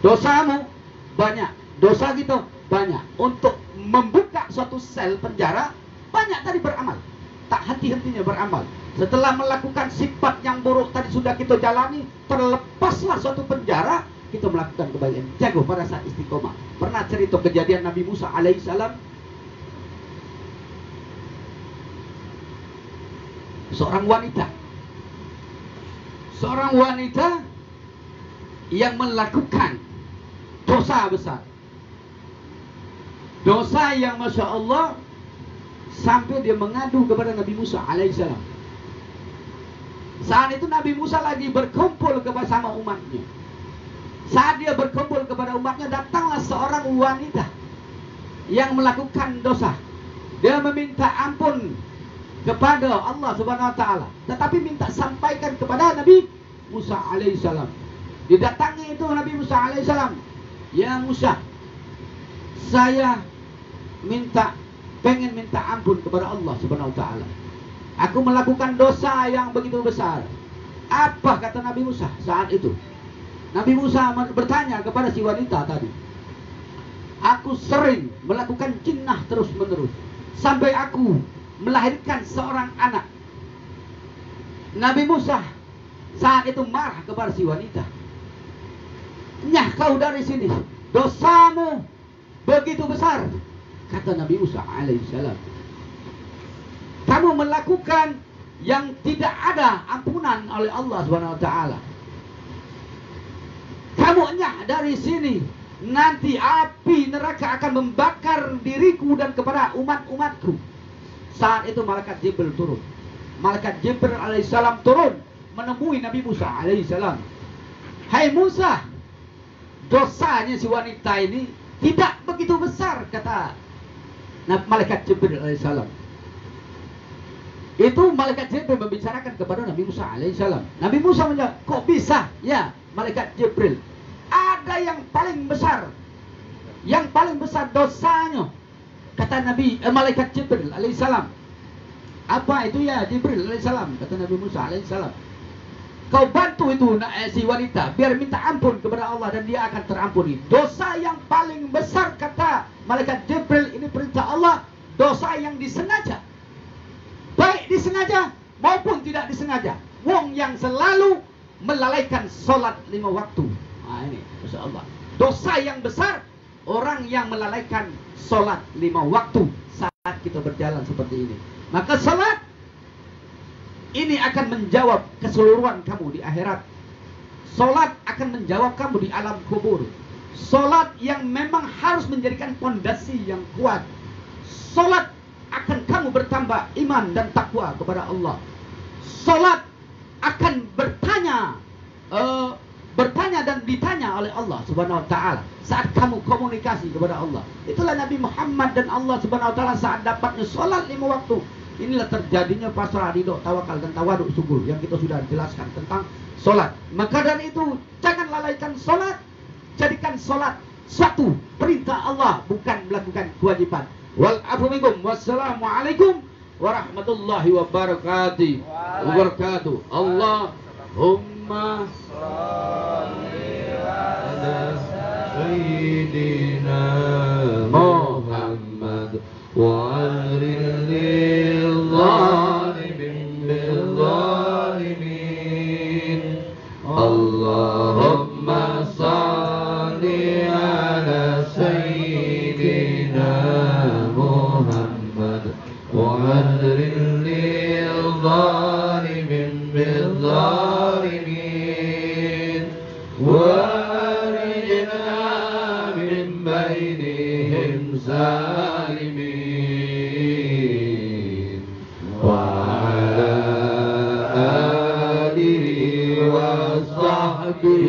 Dosamu banyak, dosa kita banyak. Untuk membuka suatu sel penjara, banyak tadi beramal. Tak henti-hentinya beramal. Setelah melakukan sifat yang buruk tadi sudah kita jalani, terlepaslah suatu penjara, kita melakukan kebaikan. Jago pada saat istiqomah. Pernah cerita kejadian Nabi Musa alaihissalam. Seorang wanita yang melakukan dosa besar, dosa yang Masya Allah sampai dia mengadu kepada Nabi Musa alaihissalam. Saat itu Nabi Musa lagi berkumpul bersama umatnya. Saat dia berkumpul kepada umatnya, datanglah seorang wanita yang melakukan dosa. Dia meminta ampun kepada Allah Subhanahu wa taala, tetapi minta sampaikan kepada Nabi Musa alaihissalam. Didatangi itu Nabi Musa alaihissalam, "Ya Musa, saya pengen minta ampun kepada Allah Subhanahu wa taala. Aku melakukan dosa yang begitu besar." Apa kata Nabi Musa saat itu? Nabi Musa bertanya kepada si wanita tadi, "Aku sering melakukan jinnah terus-menerus sampai aku melahirkan seorang anak." Nabi Musa saat itu marah kepada si wanita. "Nyah kau dari sini, dosamu begitu besar," kata Nabi Musa alaihissalam. "Kamu melakukan yang tidak ada ampunan oleh Allah Subhanahu wa taala. Kamu nyah dari sini, nanti api neraka akan membakar diriku dan kepada umat-umatku." Saat itu malaikat Jibril turun. Malaikat Jibril alaihissalam turun menemui Nabi Musa alaihissalam. "Hai Musa, dosanya si wanita ini Tidak begitu besar, kata malaikat Jibril alaihissalam. Itu malaikat Jibril membicarakan kepada Nabi Musa alaihissalam. Nabi Musa menjawab, kok bisa? Ya, malaikat Jibril, ada yang paling besar, yang paling besar dosanya, kata malaikat Jibril alaihissalam. Apa itu ya Jibril alaihissalam? Kata Nabi Musa alaihissalam, kau bantu itu si wanita biar minta ampun kepada Allah dan dia akan terampuni. Dosa yang paling besar, kata malaikat Jibril, ini perintah Allah, dosa yang disengaja, baik disengaja maupun tidak disengaja. Wong yang selalu melalaikan sholat 5 waktu. Nah ini, Masya Allah, dosa yang besar orang yang melalaikan sholat 5 waktu saat kita berjalan seperti ini. Maka sholat ini akan menjawab keseluruhan kamu di akhirat. Sholat akan menjawab kamu di alam kubur. Sholat yang memang harus menjadikan fondasi yang kuat. Sholat akan kamu bertambah iman dan takwa kepada Allah. Sholat akan bertanya dan ditanya oleh Allah Subhanahu wa taala saat kamu komunikasi kepada Allah. Itulah Nabi Muhammad dan Allah Subhanahu wa taala saat dapatnya sholat 5 waktu. Inilah terjadinya pasrah, ridho, tawakal dan tawaduk subur yang kita sudah jelaskan tentang sholat. Maka dari itu jangan lalaikan sholat. Jadikan sholat suatu perintah Allah, bukan melakukan kewajiban. Wal afu minkum. Wassalamualaikum warahmatullahi wabarakatuh. Allahumma sholli ala sayyidina Muhammad wa aril zalimin bil zalimin. Allahumma sholli ala sayyidina Muhammad wa aril zalimin bil zalimin wa arijna min bainihim salimin. وعلى آله وصحبه